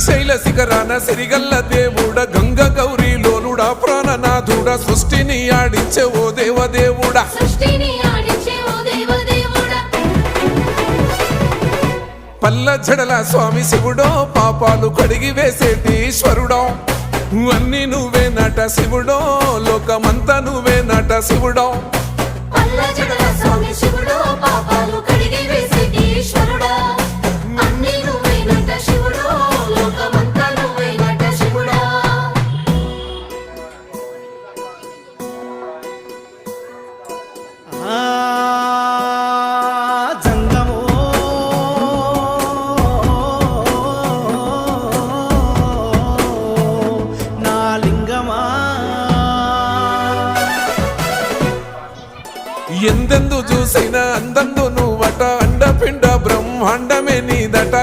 శ్రీశైల శిఖరాన సిరిగల్ల దేవుడ గంగ గౌరీ లోలుడా ప్రాణనాథుడ సృష్టిని ఆడించే ఓ దేవదేవుడా పల్ల జడల స్వామి శివుడో పాపాలు కడిగి వేసేటి ఈశ్వరుడో అన్ని నువ్వే నట శివుడో లోకమంతా నువ్వే నట శివుడో ఎందెందు చూసిన అందందు నువ్వట అండపిండ బ్రహ్మాండమే నీదట